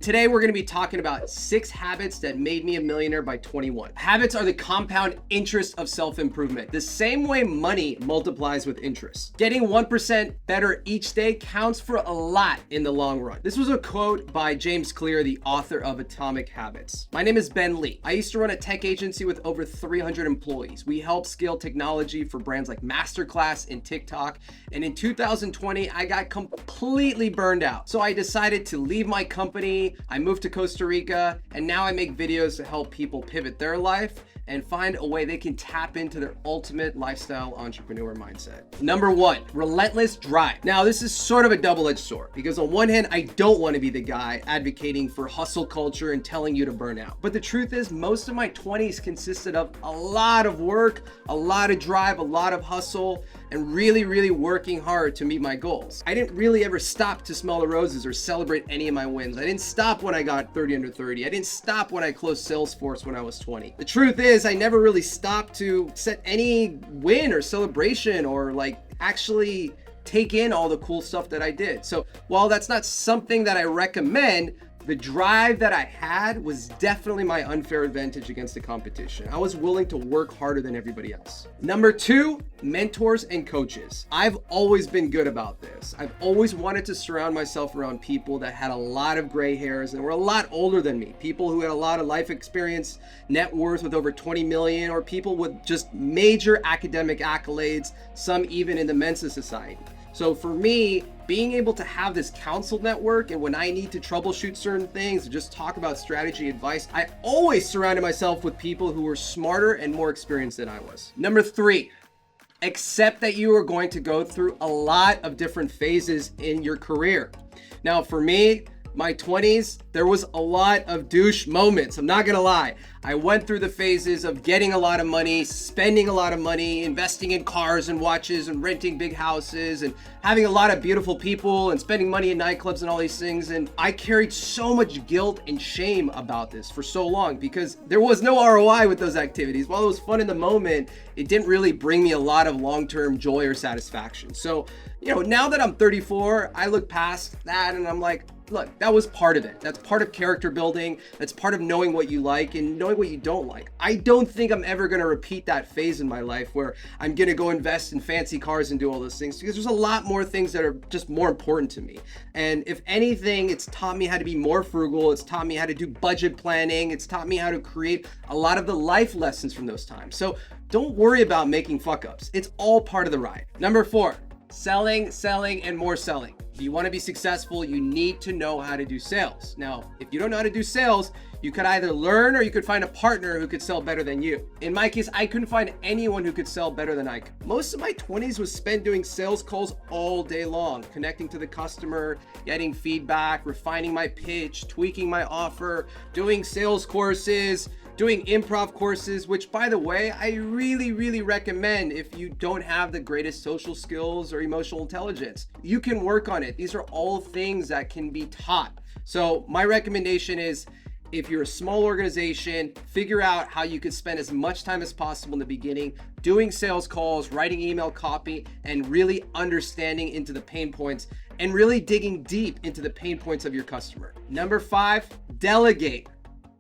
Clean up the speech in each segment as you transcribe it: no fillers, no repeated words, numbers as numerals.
Today, we're gonna be talking about 6 habits that made me a millionaire by 21. Habits are the compound interest of self-improvement, the same way money multiplies with interest. Getting 1% better each day counts for a lot in the long run. This was a quote by James Clear, the author of Atomic Habits. My name is YoBenLee. I used to run a tech agency with over 300 employees. We help scale technology for brands like Masterclass and TikTok. And in 2020, I got completely burned out. So I decided to leave my company. I moved to Costa Rica, and now I make videos to help people pivot their life and find a way they can tap into their ultimate lifestyle entrepreneur mindset. Number 1, relentless drive. Now, this is sort of a double-edged sword because on one hand, I don't want to be the guy advocating for hustle culture and telling you to burn out. But the truth is, most of my 20s consisted of a lot of work, a lot of drive, a lot of hustle, and really working hard to meet my goals. I didn't really ever stop to smell the roses or celebrate any of my wins. I didn't stop when I got 30 under 30. I didn't stop when I closed Salesforce when I was 20. The truth is, I never really stopped to set any win or celebration or actually take in all the cool stuff that I did. So while that's not something that I recommend, the drive that I had was definitely my unfair advantage against the competition. I was willing to work harder than everybody else. Number 2, mentors and coaches. I've always been good about this. I've always wanted to surround myself around people that had a lot of gray hairs and were a lot older than me. People who had a lot of life experience, net worth with over 20 million, or people with just major academic accolades, some even in the Mensa Society. So for me, being able to have this counsel network, and when I need to troubleshoot certain things, just talk about strategy advice, I always surrounded myself with people who were smarter and more experienced than I was. Number 3, accept that you are going to go through a lot of different phases in your career. Now, for me, my 20s, there was a lot of douche moments. I'm not gonna lie. I went through the phases of getting a lot of money, spending a lot of money, investing in cars and watches and renting big houses and having a lot of beautiful people and spending money in nightclubs and all these things. And I carried so much guilt and shame about this for so long because there was no ROI with those activities. While it was fun in the moment, it didn't really bring me a lot of long-term joy or satisfaction. So, now that I'm 34, I look past that and I'm like, look, that was part of it. That's part of character building. That's part of knowing what you like and knowing what you don't like. I don't think I'm ever going to repeat that phase in my life where I'm going to go invest in fancy cars and do all those things because there's a lot more things that are just more important to me. And if anything, it's taught me how to be more frugal. It's taught me how to do budget planning. It's taught me how to create a lot of the life lessons from those times. So don't worry about making fuck ups. It's all part of the ride. Number 4, selling, and more selling. If you want to be successful, you need to know how to do sales. Now, if you don't know how to do sales, you could either learn or you could find a partner who could sell better than you. In my case, I couldn't find anyone who could sell better than I could. Most of my 20s was spent doing sales calls all day long, connecting to the customer, getting feedback, refining my pitch, tweaking my offer, doing sales courses, doing improv courses, which by the way, I really recommend if you don't have the greatest social skills or emotional intelligence. You can work on it. These are all things that can be taught. So my recommendation is, if you're a small organization, figure out how you could spend as much time as possible in the beginning doing sales calls, writing email copy, and really understanding into the pain points and really digging deep into the pain points of your customer. Number 5, delegate.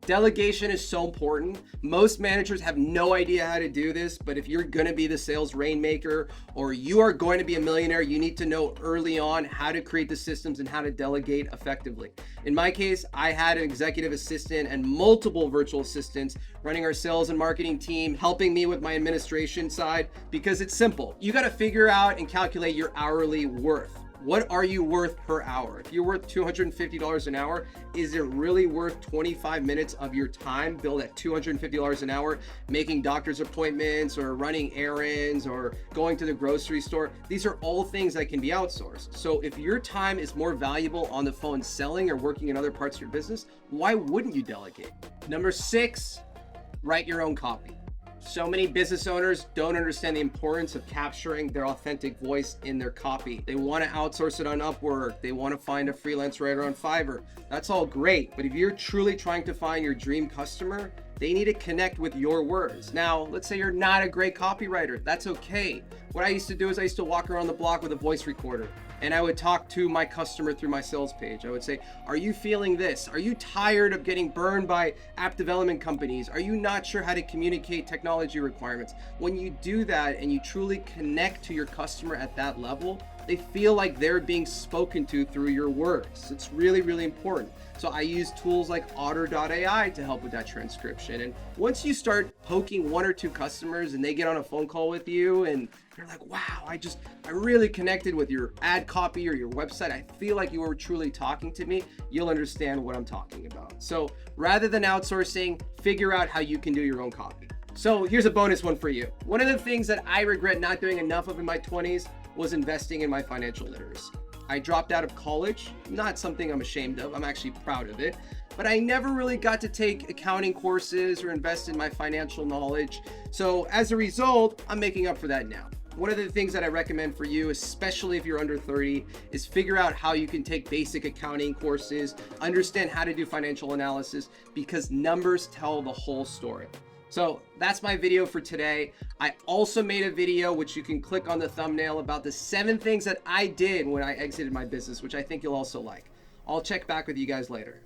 Delegation is so important. Most managers have no idea how to do this, but if you're gonna be the sales rainmaker or you are going to be a millionaire, you need to know early on how to create the systems and how to delegate effectively. In my case, I had an executive assistant and multiple virtual assistants running our sales and marketing team, helping me with my administration side because it's simple. You gotta figure out and calculate your hourly worth. What are you worth per hour? If you're worth $250 an hour, is it really worth 25 minutes of your time billed at $250 an hour, making doctor's appointments or running errands or going to the grocery store? These are all things that can be outsourced. So if your time is more valuable on the phone selling or working in other parts of your business, why wouldn't you delegate? Number 6, write your own copy. So many business owners don't understand the importance of capturing their authentic voice in their copy. They want to outsource it on Upwork. They want to find a freelance writer on Fiverr. That's all great. But if you're truly trying to find your dream customer, they need to connect with your words. Now, let's say you're not a great copywriter. That's okay. What I used to do is I used to walk around the block with a voice recorder. And I would talk to my customer through my sales page. I would say, are you feeling this? Are you tired of getting burned by app development companies? Are you not sure how to communicate technology requirements? When you do that and you truly connect to your customer at that level, they feel like they're being spoken to through your words. It's really, really important. So I use tools like otter.ai to help with that transcription. And once you start poking one or two customers and they get on a phone call with you and you're like, wow, I really connected with your ad copy or your website. I feel like you were truly talking to me. You'll understand what I'm talking about. So rather than outsourcing, figure out how you can do your own copy. So here's a bonus one for you. One of the things that I regret not doing enough of in my 20s was investing in my financial literacy. I dropped out of college, not something I'm ashamed of, I'm actually proud of it, but I never really got to take accounting courses or invest in my financial knowledge. So as a result, I'm making up for that now. One of the things that I recommend for you, especially if you're under 30, is figure out how you can take basic accounting courses, understand how to do financial analysis, because numbers tell the whole story. So that's my video for today. I also made a video, which you can click on the thumbnail, about the 7 things that I did when I exited my business, which I think you'll also like. I'll check back with you guys later.